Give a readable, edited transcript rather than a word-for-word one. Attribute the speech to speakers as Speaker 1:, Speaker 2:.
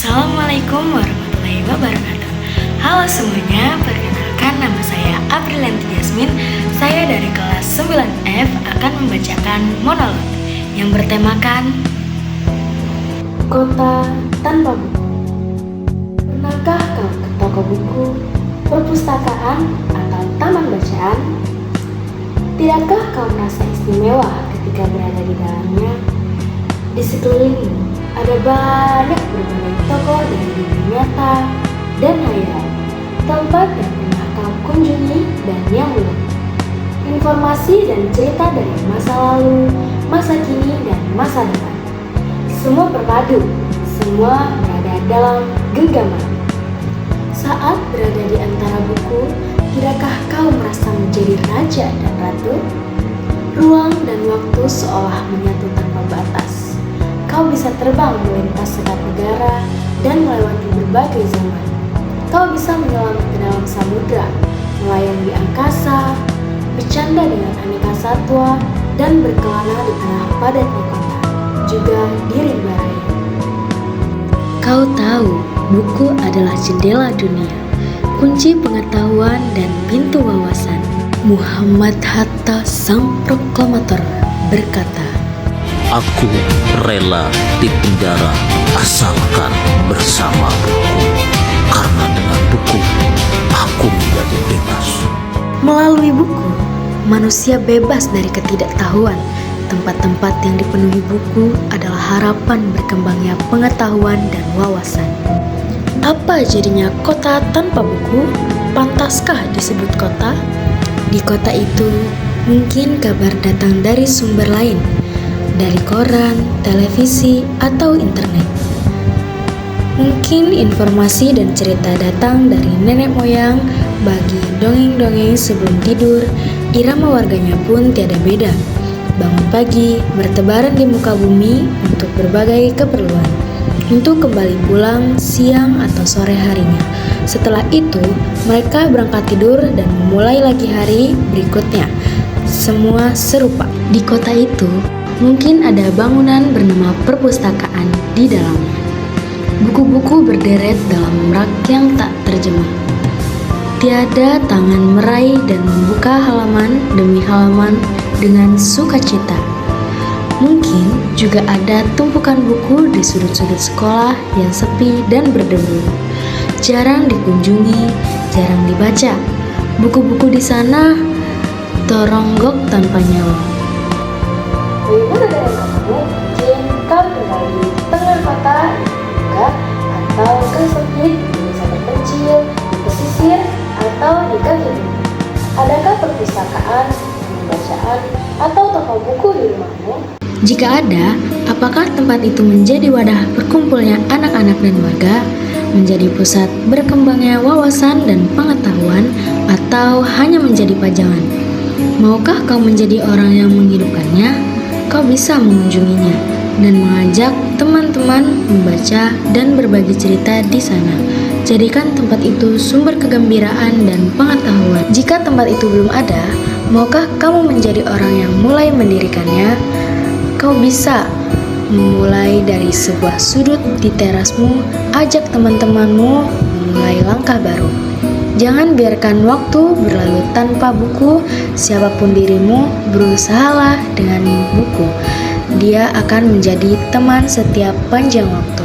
Speaker 1: Assalamualaikum warahmatullahi wabarakatuh. Halo semuanya, perkenalkan nama saya Aprilianti Jasmine. Saya dari kelas 9F akan membacakan monolog yang bertemakan Kota Tanpa Buku. Pernahkah kau ke toko buku, perpustakaan, atau taman bacaan? Tidakkah kau merasa istimewa ketika berada di dalamnya? Di sekelilingmu ada banyak berbagai toko dari dunia nyata dan hayal, tempat yang pernah kau kunjungi dan yang belum. Informasi dan cerita dari masa lalu, masa kini, dan masa depan. Semua berpadu, semua berada dalam genggaman. Saat berada di antara buku, tidakkah kau merasa menjadi raja dan ratu? Ruang dan waktu seolah menyatu tanpa batas. Kau bisa terbang melintas sekat negara dan melewati berbagai zaman. Kau bisa menyelam ke dalam samudra, melayang di angkasa, bercanda dengan aneka satwa, dan berkelana di tengah padatnya kota, juga di rimba raya. Kau tahu, buku adalah jendela dunia, kunci pengetahuan dan pintu wawasan. Muhammad Hatta sang proklamator berkata,
Speaker 2: "Aku rela di penjara asalkan bersama buku, karena dengan buku aku menjadi bebas."
Speaker 1: Melalui buku, manusia bebas dari ketidaktahuan. Tempat-tempat yang dipenuhi buku adalah harapan berkembangnya pengetahuan dan wawasan. Apa jadinya kota tanpa buku? Pantaskah disebut kota? Di kota itu, mungkin kabar datang dari sumber lain, dari koran, televisi, atau internet. Mungkin informasi dan cerita datang dari nenek moyang. Bagi dongeng-dongeng sebelum tidur, irama warganya pun tiada beda. Bangun pagi, bertebaran di muka bumi untuk berbagai keperluan, untuk kembali pulang siang atau sore harinya. Setelah itu, mereka berangkat tidur dan memulai lagi hari berikutnya. Semua serupa. Di kota itu, mungkin ada bangunan bernama perpustakaan di dalamnya. Buku-buku berderet dalam rak yang tak terjemah. Tiada tangan meraih dan membuka halaman demi halaman dengan sukacita. Mungkin juga ada tumpukan buku di sudut-sudut sekolah yang sepi dan berdebu. Jarang dikunjungi, jarang dibaca. Buku-buku di sana teronggok tanpa nyawa. Bagaimana dengan kamu? Kau tinggal di tengah kota, juga, atau ke sempit, di desa terpencil, di pesisir, atau di kaki gunung? Adakah perpustakaan, bacaan, atau toko buku di rumahmu? Jika ada, apakah tempat itu menjadi wadah berkumpulnya anak-anak dan warga, menjadi pusat berkembangnya wawasan dan pengetahuan, atau hanya menjadi pajangan? Maukah kau menjadi orang yang menghidupkannya? Kau bisa mengunjunginya dan mengajak teman-teman membaca dan berbagi cerita di sana. Jadikan tempat itu sumber kegembiraan dan pengetahuan. Jika tempat itu belum ada, maukah kamu menjadi orang yang mulai mendirikannya? Kau bisa memulai dari sebuah sudut di terasmu, ajak teman-temanmu memulai langkah baru. Jangan biarkan waktu berlalu tanpa buku. Siapapun dirimu, berusahalah dengan buku. Dia akan menjadi teman setiap panjang waktu.